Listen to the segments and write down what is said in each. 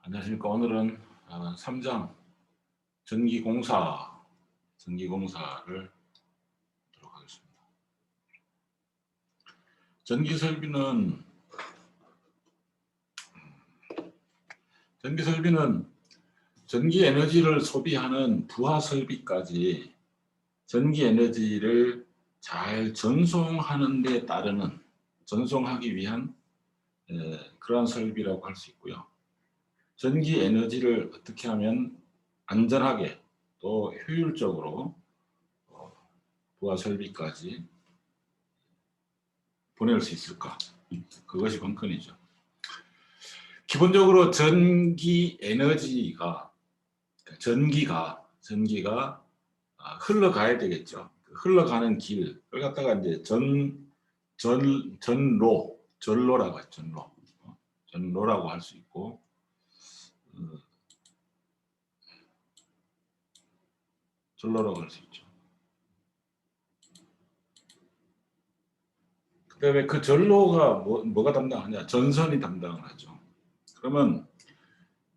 안녕하십니까. 오늘은 3장 전기공사를 하도록 하겠습니다. 전기설비는 전기 에너지를 소비하는 부하 설비까지 전기 에너지를 잘 전송하기 위한 그러한 설비라고 할 수 있고요. 전기 에너지를 어떻게 하면 안전하게 또 효율적으로 부하 설비까지 보낼 수 있을까? 그것이 관건이죠. 기본적으로 전기가 흘러가야 되겠죠. 흘러가는 길을 갖다가 이제 전로라고 하죠. 전로라고 할 수 있고, 전로라고 할 수 있죠. 그다음에 그 전로가 뭐가 담당하냐? 전선이 담당을 하죠. 그러면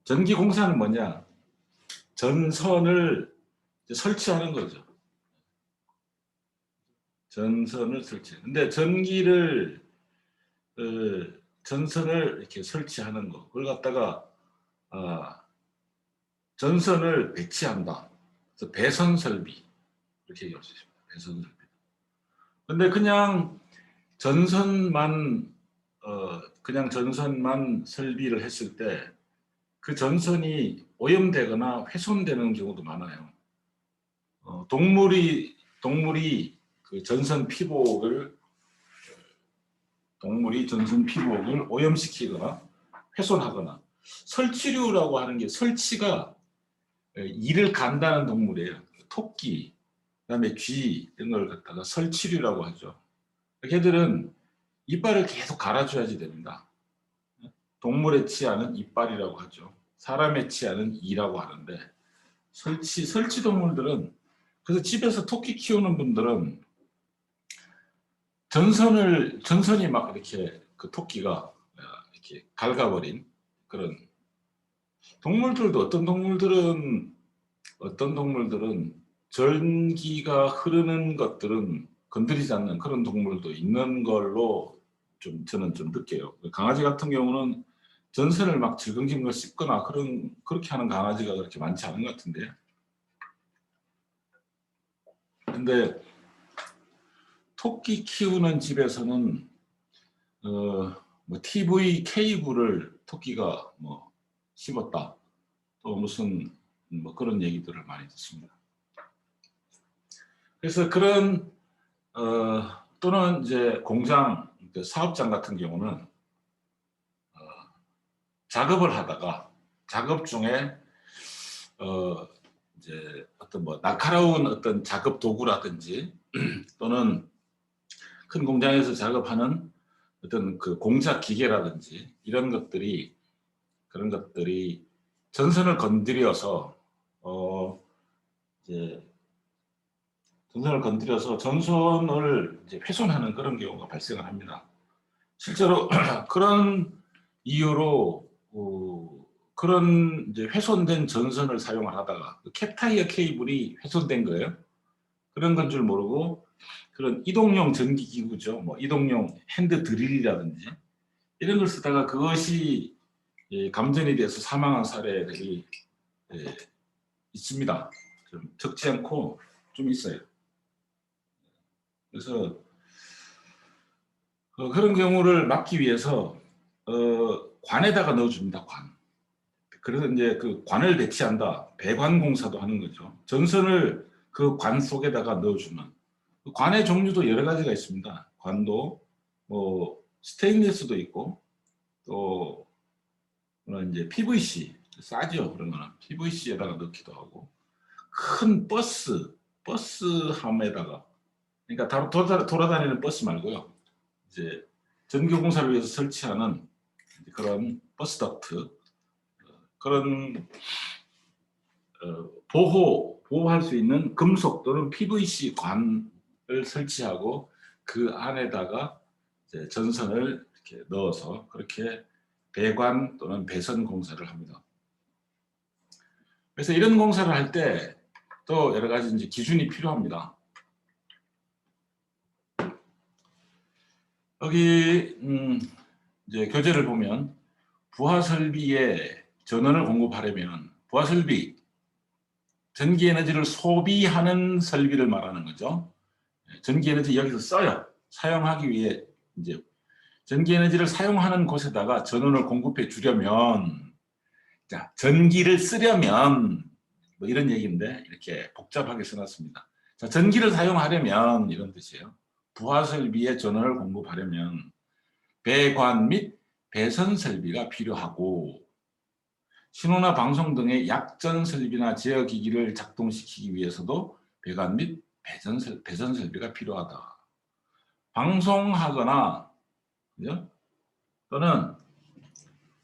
전기공사는 뭐냐? 전선을 설치하는 거죠. 전선을 설치. 근데 전선을 이렇게 설치하는 거. 그걸 갖다가 전선을 배치한다. 그래서 배선 설비 이렇게 얘기할 수 있습니다. 배선 설비. 근데 그냥 전선만 설비를 했을 때 그 전선이 오염되거나 훼손되는 경우도 많아요. 동물이 그 전선 피복을 오염시키거나 훼손하거나, 설치류라고 하는 게 설치가 이를 간다는 동물이에요. 토끼, 그다음에 쥐 이런 걸 갖다가 설치류라고 하죠. 걔들은 이빨을 계속 갈아줘야지 됩니다. 동물의 치아는 이빨이라고 하죠. 사람의 치아는 이라고 하는데, 설치 동물들은, 그래서 집에서 토끼 키우는 분들은 전선이 막 이렇게 그 토끼가 이렇게 갉아버린 그런 동물들도, 어떤 동물들은 전기가 흐르는 것들은 건드리지 않는 그런 동물도 있는 걸로 저는 좀 느껴요. 강아지 같은 경우는 전선을 막 질겅질겅 씹거나 그렇게 하는 강아지가 그렇게 많지 않은 것 같은데, 근데 토끼 키우는 집에서는 TV 케이블을 토끼가 씹었다, 또 무슨 그런 얘기들을 많이 듣습니다. 그래서 또는 이제 공장 사업장 같은 경우는 작업을 하다가 작업 중에 이제 어떤 날카로운 어떤 작업 도구라든지 또는 큰 공장에서 작업하는 어떤 그 공작 기계라든지 그런 것들이 전선을 건드려서 이제 전선을 이제 훼손하는 그런 경우가 발생을 합니다. 실제로 그런 이유로 그런 이제 훼손된 전선을 사용을 하다가 캣타이어 케이블이 훼손된 거예요. 그런 건 줄 모르고 그런 이동용 전기기구죠. 이동용 핸드 드릴이라든지 이런 걸 쓰다가 그것이 감전이 돼서 사망한 사례들이 있습니다. 좀 적지 않고 좀 있어요. 그래서 그런 경우를 막기 위해서 관에다가 넣어줍니다. 관. 그래서 이제 그 관을 배치한다. 배관공사도 하는 거죠. 전선을 그 관 속에다가 넣어주는. 그 관의 종류도 여러 가지가 있습니다. 관도 스테인리스도 있고, 또 이제 PVC 싸죠. 그런 거는 PVC에다가 넣기도 하고, 큰 버스함에다가, 그러니까 돌아다니는 버스 말고요. 이제 전기공사를 위해서 설치하는 그런 버스 덕트, 그런 보호할 수 있는 금속 또는 PVC 관을 설치하고 그 안에다가 이제 전선을 이렇게 넣어서 그렇게 배관 또는 배선 공사를 합니다. 그래서 이런 공사를 할 때 또 여러 가지 이제 기준이 필요합니다. 여기 이제 교재를 보면 부하 설비에 전원을 공급하려면 부하 설비, 전기 에너지를 소비하는 설비를 말하는 거죠. 전기 에너지 여기서 써요. 사용하기 위해 이제 전기 에너지를 사용하는 곳에다가 전원을 공급해 주려면, 자, 전기를 쓰려면 뭐 이런 얘기인데 이렇게 복잡하게 써놨습니다. 자, 전기를 사용하려면 이런 뜻이에요. 부하 설비에 전원을 공급하려면 배관 및 배선 설비가 필요하고, 신호나 방송 등의 약전 설비나 제어 기기를 작동시키기 위해서도 배관 및 배선 설비가 필요하다. 방송하거나, 그죠? 또는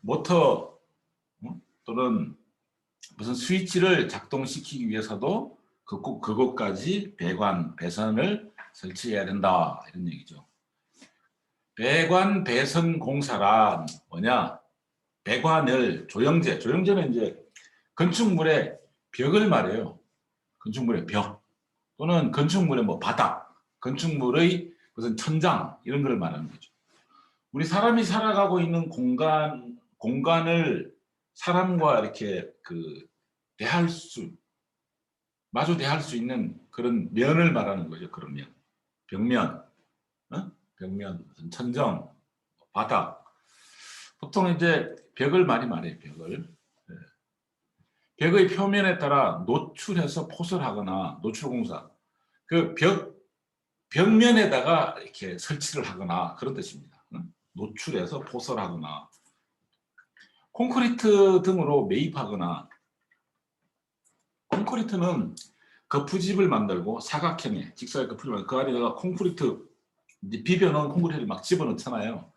모터 또는 무슨 스위치를 작동시키기 위해서도 그곳까지 배관, 배선을 설치해야 된다, 이런 얘기죠. 배관, 배선 공사란 뭐냐? 배관을 조영제는 이제 건축물의 벽을 말해요. 건축물의 벽 또는 건축물의 뭐 바닥, 건축물의 무슨 천장 이런 걸 말하는 거죠. 우리 사람이 살아가고 있는 공간을 사람과 이렇게 마주 대할 수 있는 그런 면을 말하는 거죠. 그런 면, 벽면, 벽면, 천정, 바닥. 보통 이제 벽을 많이 말해요. 벽을. 벽의 표면에 따라 노출해서 포설하거나 노출공사. 그 벽면에다가 이렇게 설치를 하거나 그런 뜻입니다. 노출해서 포설하거나, 콘크리트 등으로 매입하거나. 콘크리트는 거푸집을 만들고 사각형의 직사의 거푸집을 만들고 그 안에다가 콘크리트 이제 비벼놓은 콘크리트를 막 집어넣잖아요.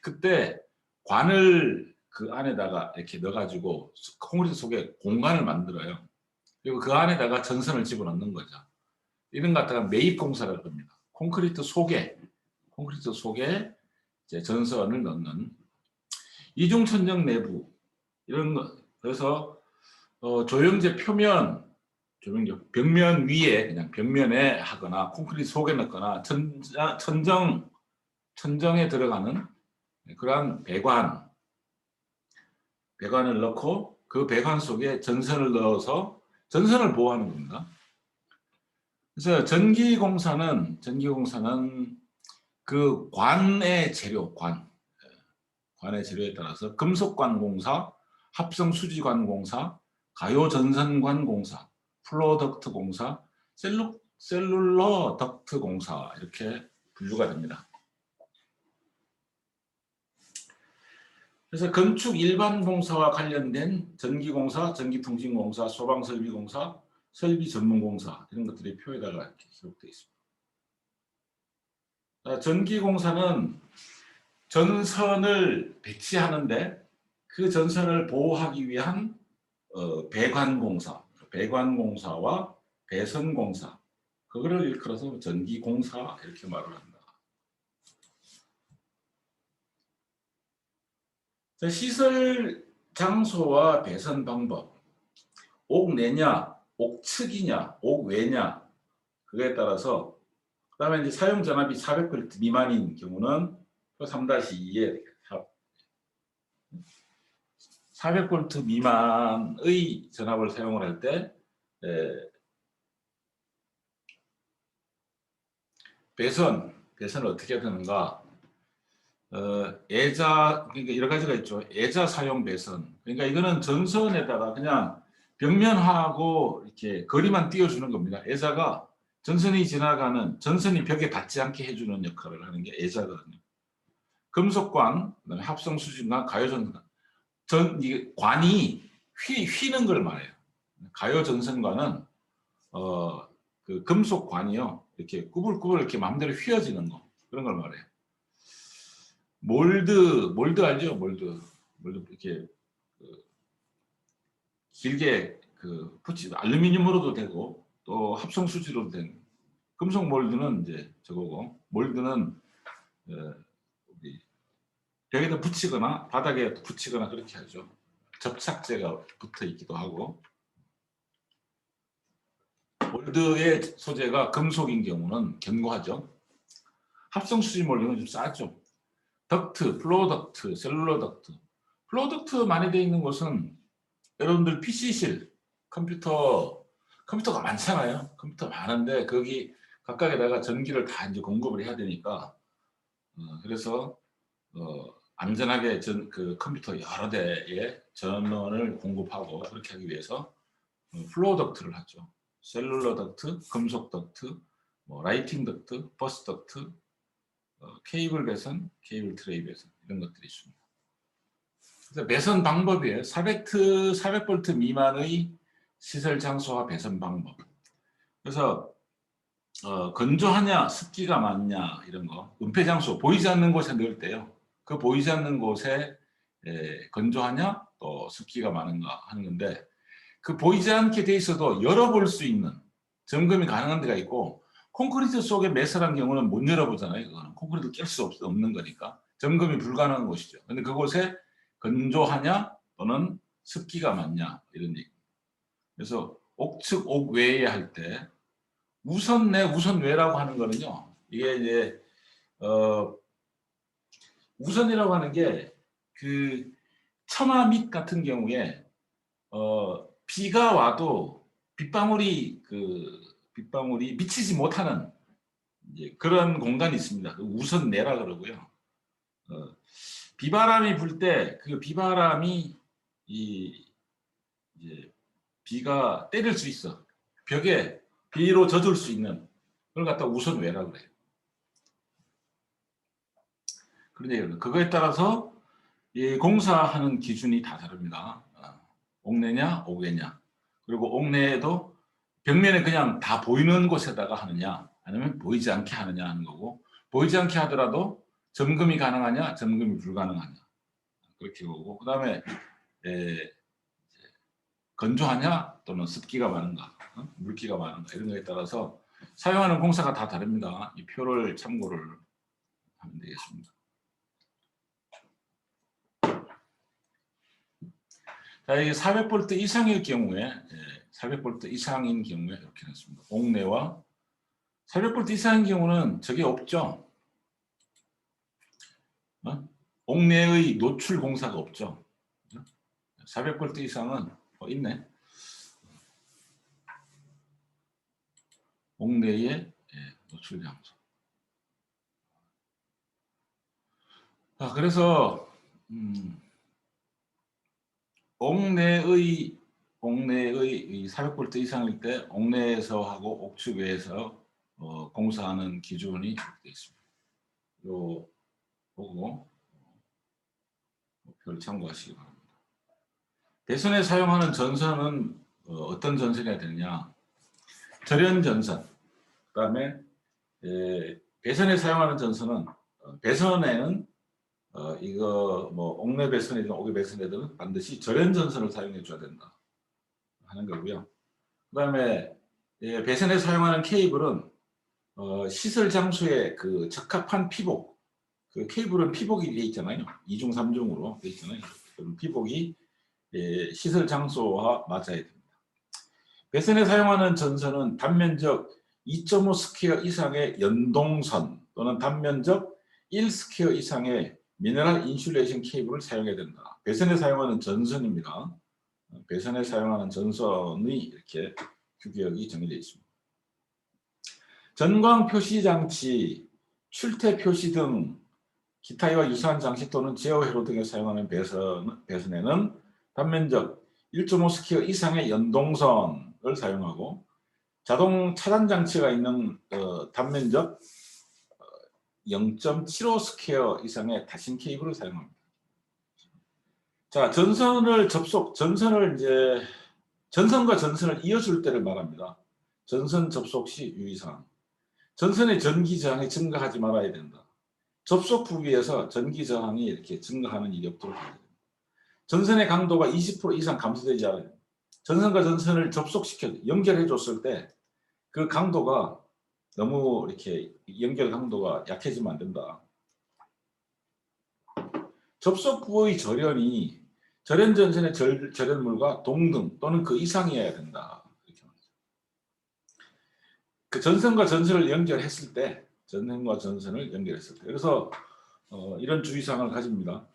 그때 관을 그 안에다가 이렇게 넣어가지고 콘크리트 속에 공간을 만들어요. 그리고 그 안에다가 전선을 집어넣는 거죠. 이런 것 갖다가 매입 공사를 합니다. 콘크리트 속에 이제 전선을 넣는 이중천정 내부 이런 거. 그래서 조영제 벽면 위에 그냥 벽면에 하거나 콘크리트 속에 넣거나 천정에 들어가는 그러한 배관을 넣고 그 배관 속에 전선을 넣어서 전선을 보호하는 겁니다. 그래서 전기공사는 그 관의 재료에 따라서 금속관 공사, 합성수지관 공사, 가요전선관 공사, 플로덕트 공사, 셀룰러 덕트 공사 이렇게 분류가 됩니다. 그래서 건축 일반 공사와 관련된 전기공사, 전기통신공사, 소방설비공사, 설비전문공사 이런 것들이 표에다가 이렇게 기록되어 있습니다. 전기공사는 전선을 배치하는데 그 전선을 보호하기 위한 배관공사와 배선공사, 그거를 일컬어서 전기공사 이렇게 말을 합니다. 자, 시설 장소와 배선 방법, 옥내냐, 옥측이냐, 옥외냐, 그거에 따라서, 그 다음에 이제 사용 전압이 400V 미만인 경우는 3-2에 400V 미만의 전압을 사용을 할 때 배선을 어떻게 되는가? 그러니까 여러 가지가 있죠. 애자 사용 배선. 그러니까 이거는 전선에다가 그냥 벽면하고 이렇게 거리만 띄워주는 겁니다. 애자가 전선이 벽에 닿지 않게 해주는 역할을 하는 게 애자거든요. 금속관, 그다음에 합성수지관, 가요전선. 이게 관이 휘는 걸 말해요. 가요전선관은 그 금속관이요, 이렇게 꾸불꾸불 이렇게 마음대로 휘어지는 거, 그런 걸 말해요. 몰드 알죠? 몰드 이렇게 길게 알루미늄으로도 되고 또 합성 수지로도 된 금속 몰드는 이제 저거고, 몰드는 우리 벽에다 붙이거나 바닥에 붙이거나 그렇게 하죠. 접착제가 붙어 있기도 하고. 몰드의 소재가 금속인 경우는 견고하죠. 합성 수지 몰드는 좀 싸죠. 덕트, 플로우 덕트, 셀룰러 덕트. 플로우 덕트 많이 되어 있는 곳은 여러분들 PC실, 컴퓨터가 많잖아요. 컴퓨터 많은데 거기 각각에다가 전기를 다 이제 공급을 해야 되니까 그래서 안전하게 그 컴퓨터 여러 대에 전원을 공급하고 그렇게 하기 위해서 플로우 덕트를 하죠. 셀룰러 덕트, 금속 덕트, 뭐 라이팅 덕트, 버스 덕트, 케이블 배선, 케이블 트레이 배선 이런 것들이 있습니다. 그래서 배선 방법이에요. 400V 미만의 시설 장소와 배선 방법. 그래서 건조하냐, 습기가 많냐 이런 거. 은폐 장소 보이지 않는 곳에 넣을 때요. 그 보이지 않는 곳에 건조하냐, 또 습기가 많은가 하는 건데 그 보이지 않게 돼 있어도 열어볼 수 있는 점검이 가능한 데가 있고 콘크리트 속에 매설한 경우는 못 열어보잖아요. 그거는 콘크리트 깰 수 없는 거니까 점검이 불가능한 곳이죠. 근데 그곳에 건조하냐 또는 습기가 많냐 이런 얘기. 그래서 옥측 옥외에 할 때 우선내 우선외라고 하는 거는요. 이게 이제 우선이라고 하는 게 그 처마 밑 같은 경우에 비가 와도 빗방울이 미치지 못하는 이제 그런 공간이 있습니다. 우선내라 그러고요. 비바람이 불 때 그 비바람이 이제 비가 때릴 수 있어. 벽에 비로 젖을 수 있는 그걸 갖다 우선외라 그래요. 그런데 그거에 따라서 이 공사하는 기준이 다 다릅니다. 옥내냐, 옥외냐. 그리고 옥내에도 벽면에 그냥 다 보이는 곳에다가 하느냐, 아니면 보이지 않게 하느냐 하는 거고, 보이지 않게 하더라도 점검이 가능하냐, 점검이 불가능하냐. 그렇게 보고, 그 다음에 건조하냐, 또는 습기가 많은가, 물기가 많은가, 이런 거에 따라서 사용하는 공사가 다 다릅니다. 이 표를 참고를 하면 되겠습니다. 자, 이게 400V 이상일 경우에, 400V 이상인 경우에 이렇게 했습니다. 옥내와 400V 이상인 경우는 저게 없죠. 옥내의 노출 공사가 없죠. 400V 이상은 있네. 옥내의 노출 장소. 그래서 옥내의 400V 이상일 때 옥내에서 하고 옥측 외에서 공사하는 기준이 이렇게 되어 있습니다. 요 보고 표를 참고하시기 바랍니다. 배선에 사용하는 전선은 어떤 전선이 되느냐? 절연 전선. 그다음에 배선에 사용하는 전선은 배선에는 이거 뭐 옥내 배선이든 옥외 배선이든 반드시 절연 전선을 사용해 줘야 된다 하는 거고요. 그다음에 배선에 사용하는 케이블은 시설 장소에 그 적합한 피복, 그 케이블은 피복이 되어 있잖아요. 2중 3중으로 되어 있잖아요. 그럼 피복이 시설 장소와 맞아야 됩니다. 배선에 사용하는 전선은 단면적 2.5 스퀘어 이상의 연동선 또는 단면적 1 스퀘어 이상의 미네랄 인슐레이션 케이블을 사용해야 된다. 배선에 사용하는 전선입니다. 배선에 사용하는 전선이 이렇게 규격이 정해져 있습니다. 전광 표시 장치, 출퇴 표시 등 기타와 유사한 장치 또는 제어 회로 등에 사용하는 배선에는 단면적 1.5 스퀘어 이상의 연동선을 사용하고 자동 차단 장치가 있는 단면적 0.75 스퀘어 이상의 다신 케이블을 사용합니다. 자, 전선과 전선을 이어줄 때를 말합니다. 전선 접속 시 유의사항. 전선의 전기 저항이 증가하지 말아야 된다. 접속 부위에서 전기 저항이 이렇게 증가하는 일이 없도록 해야 됩니다. 전선의 강도가 20% 이상 감소되지 않아요. 전선과 전선을 연결해 줬을 때 그 강도가 너무 이렇게 연결 강도가 약해지면 안 된다. 접속 부의 절연 전선의 절연물과 동등 또는 그 이상이어야 된다. 이렇게 말이죠. 그 전선과 전선을 연결했을 때, 그래서 이런 주의사항을 가집니다.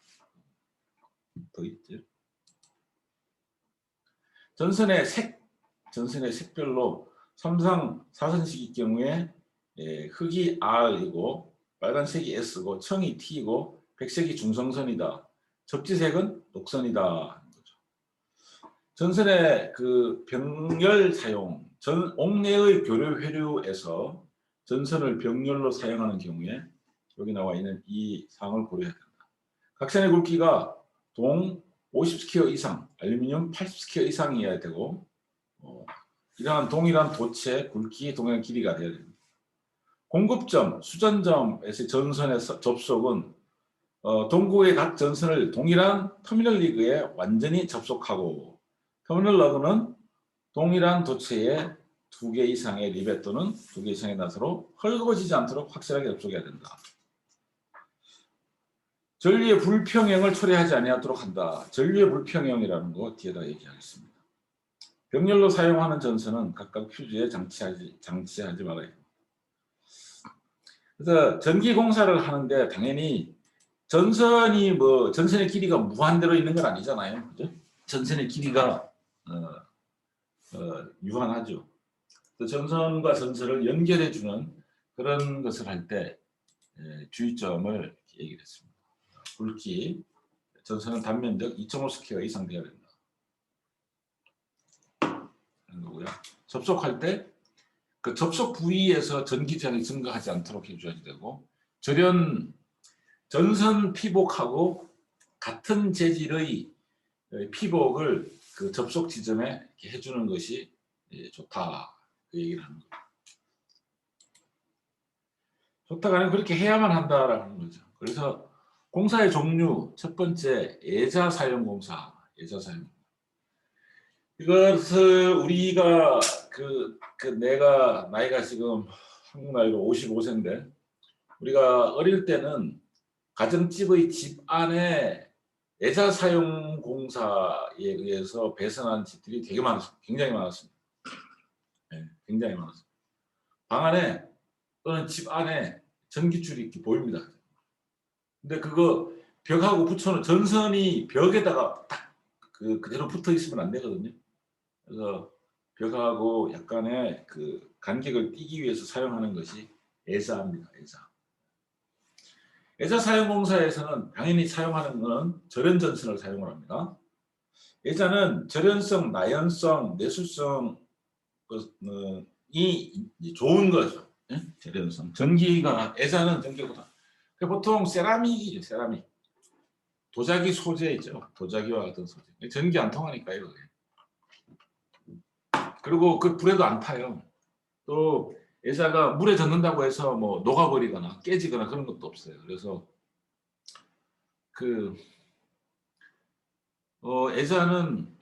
더 있죠. 전선의 색별로 삼상 4선식일 경우에 흑이 R이고 빨간색이 S고 청이 T이고 백색이 중성선이다. 접지색은 녹선이다. 전선의 그 병렬 사용, 옥내의 교류 회류에서 전선을 병렬로 사용하는 경우에 여기 나와 있는 이 사항을 고려해야 된다. 각선의 굵기가 동 50스퀘어 이상, 알루미늄 80스퀘어 이상이어야 되고 이러한 동일한 도체, 굵기, 동일한 길이가 되어야 됩니다. 공급점, 수전점에서의 전선의 접속은 동구의 각 전선을 동일한 터미널 리그에 완전히 접속하고 터미널 러그는 동일한 도체에 2개 이상의 리벳 또는 2개 이상의 나사로 헐거워지지 않도록 확실하게 접속해야 된다. 전류의 불평형을 초래하지 아니하도록 한다. 전류의 불평형이라는 거 뒤에다 얘기하겠습니다. 병렬로 사용하는 전선은 각각 퓨즈에 장치하지 말아야 합니다. 그래서 전기 공사를 하는데 당연히 전선의 길이가 무한대로 있는 건 아니잖아요. 그죠? 전선의 길이가 유한하죠. 전선과 전선을 연결해주는 그런 것을 할 때 주의점을 얘기를 했습니다. 굵기, 전선은 단면적 2.5스퀘어 이상 되어야 된다. 그런 거고요. 접속할 때 그 접속 부위에서 전기장이 증가하지 않도록 해줘야 되고 전선 피복하고 같은 재질의 피복을 그 접속 지점에 이렇게 해주는 것이 좋다. 그 얘기를 하는 거예요. 좋다가 아니라 그렇게 해야만 한다라는 거죠. 그래서 공사의 종류 첫 번째 애자 사용 공사, 애자 사용. 이것을 우리가 내가 나이가 지금 한국 나이로 55세인데 우리가 어릴 때는 가정집의 집 안에 애자 사용 공사에 의해서 배선한 집들이 되게 많았습니다. 굉장히 많았습니다. 네, 굉장히 많았습니다. 방 안에 또는 집 안에 전기줄이 이렇게 보입니다. 근데 그거 벽하고 붙여놓은 전선이 벽에다가 딱 그대로 붙어 있으면 안 되거든요. 그래서 벽하고 약간의 그 간격을 띄기 위해서 사용하는 것이 애자입니다. 애자 사용 공사에서는 당연히 사용하는 것은 절연 전선을 사용을 합니다. 애자는 절연성, 나연성, 내수성이 좋은 거죠. 절연성. 애자는 전기보다. 보통 세라믹이죠. 세라믹. 도자기 소재이죠. 도자기와 같은 소재. 전기 안 통하니까요. 그리고 그 불에도 안 타요. 또 애자가 물에 젖는다고 해서 뭐 녹아버리거나 깨지거나 그런 것도 없어요. 그래서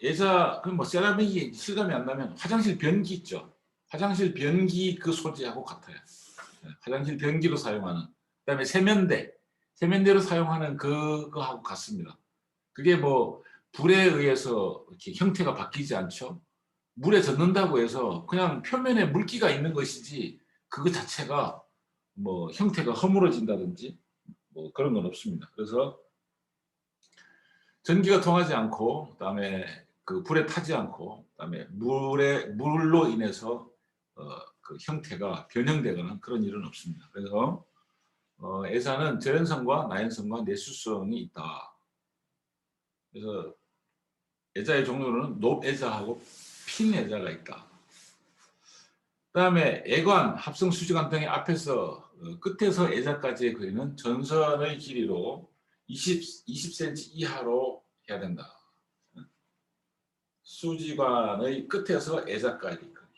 애자 뭐 세라믹이 실감이 안 나면 화장실 변기 있죠. 화장실 변기 그 소재하고 같아요. 화장실 변기로 사용하는. 그다음에 세면대로 사용하는 그거하고 같습니다. 그게 뭐 불에 의해서 이렇게 형태가 바뀌지 않죠. 물에 젖는다고 해서 그냥 표면에 물기가 있는 것이지 그거 자체가 뭐 형태가 허물어진다든지 뭐 그런 건 없습니다. 그래서 전기가 통하지 않고 그다음에 그 불에 타지 않고 그다음에 물로 인해서 그 형태가 변형되거나 그런 일은 없습니다. 그래서 애자는 절연성과 나연성과 내수성이 있다. 그래서 애자의 종류는 높애자하고 핀 애자가 있다. 그다음에 애관, 합성 수지관 등의 앞에서 끝에서 애자까지의 거리는 전선의 길이로 20cm 이하로 해야 된다. 수지관의 끝에서 애자까지 거리.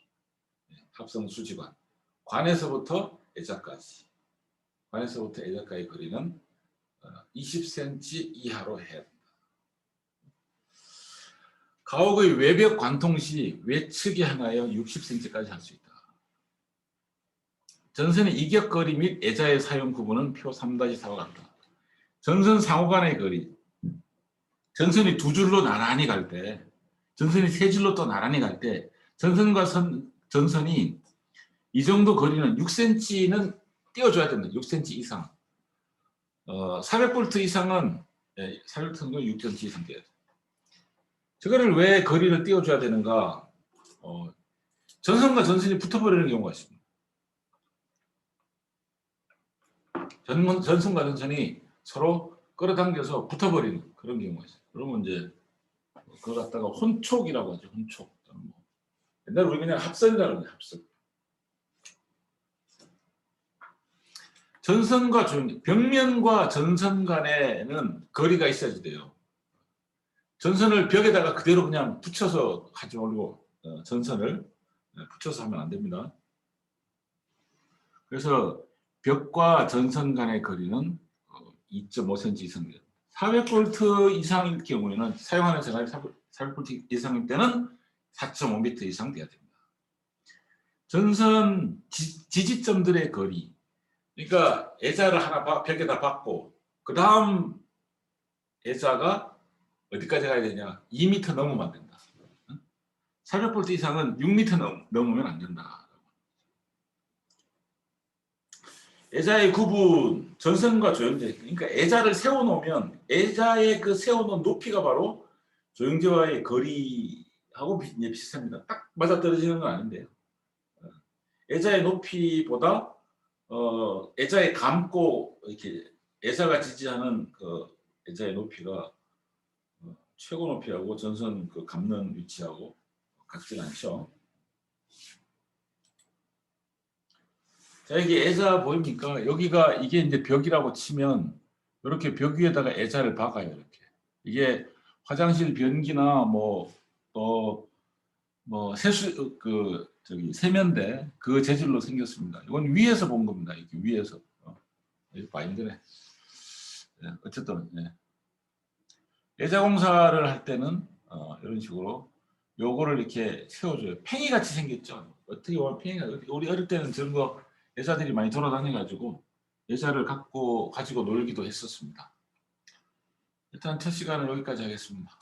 합성 수지관. 관에서부터 애자까지. 관에서부터 애자까지 거리는 20cm 이하로 해야 된다. 가옥의 외벽 관통 시 외측에 하나여 60cm까지 할 수 있다. 전선의 이격거리 및 애자의 사용 구분은 표 3-4와 같다. 전선 상호 간의 거리, 전선이 두 줄로 나란히 갈 때, 전선이 세 줄로 또 나란히 갈 때, 전선과 전선이 이 정도 거리는 6cm는 띄워줘야 된다. 6cm 이상. 400V 이상은 400V는 6cm 이상 띄워야 돼. 저거를 왜 거리를 띄워줘야 되는가? 전선과 전선이 붙어버리는 경우가 있습니다. 전선과 전선이 서로 끌어당겨서 붙어버리는 그런 경우가 있어요. 그러면 이제 그걸 갖다가 혼촉이라고 하죠. 혼촉. 옛날에 우리 그냥 합선이라고 하죠. 합선. 전선과 벽면과 전선 간에는 거리가 있어야지 돼요. 전선을 벽에다가 그대로 그냥 붙여서 하지 말고 전선을 붙여서 하면 안 됩니다. 그래서 벽과 전선 간의 거리는 2.5cm 이상 됩니다. 400V 이상일 경우에는 사용하는 전압이 400V 이상일 때는 4.5m 이상 돼야 됩니다. 전선 지지점들의 거리, 그러니까 애자를 하나 벽에다 박고 그 다음 애자가 어디까지 가야 되냐? 2m 넘으면 안 된다. 400V 이상은 6m 넘으면 안 된다. 애자의 구분, 전선과 조영제. 그러니까 애자를 세워놓으면 애자의 그 세워놓은 높이가 바로 조영제와의 거리하고 비슷합니다. 딱 맞아떨어지는 건 아닌데요. 애자의 높이보다 애자에 감고 이렇게 애자가 지지하는 그 애자의 높이가 최고 높이하고 전선 그 감는 위치하고 같지는 않죠. 자, 여기 애자 보입니까? 여기가 이게 이제 벽이라고 치면 이렇게 벽 위에다가 애자를 박아요. 이렇게. 이게 화장실 변기나 세면대 그 재질로 생겼습니다. 이건 위에서 본 겁니다. 이렇게 위에서. 여기 봐 힘드네. 네, 어쨌든 애자 공사를 할 때는 이런 식으로 요거를 이렇게 세워줘요. 팽이 같이 생겼죠. 어떻게 보면 팽이가 우리 어릴 때는 저런 거 여자들이 많이 돌아다녀가지고 여자를 가지고 놀기도 했었습니다. 일단 첫 시간은 여기까지 하겠습니다.